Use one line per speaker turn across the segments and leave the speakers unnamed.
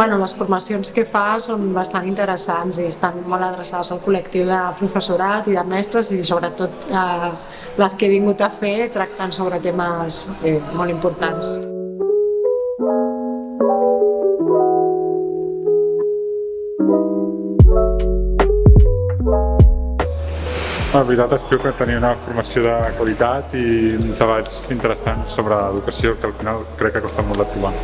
Les formacions que fa són bastant interessants i estan molt adreçades al col·lectiu de professorat i de mestres i sobretot les que he vingut a fer tracten sobre temes molt importants.
La veritat és que tenia una formació de qualitat i uns debats interessants sobre l'educació que al final crec que costa molt de trobar.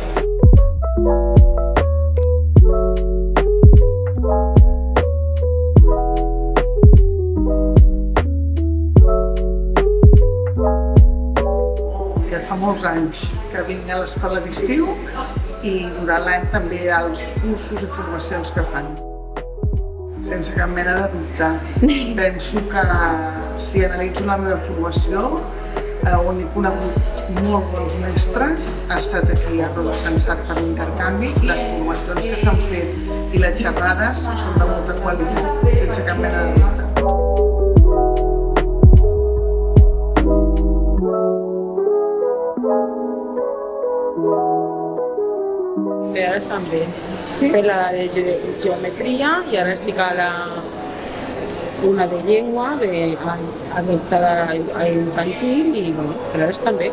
Ja fa molts anys que vinc a l'escola d'estiu i durant l'any també els cursos i formacions que fan. Sense cap mena de dubte. Penso que si analitzo la meva formació, on he conegut molt bons mestres, ha estat aquí a Roda Sensat per l'intercanvi. Les formacions que s'han fet i les xerrades són de molta qualitat, sense cap mena de dubte.
Ara estan bé. He fet la de geometria i ara estic a una de llengua adaptada a infantil i però ara estan bé.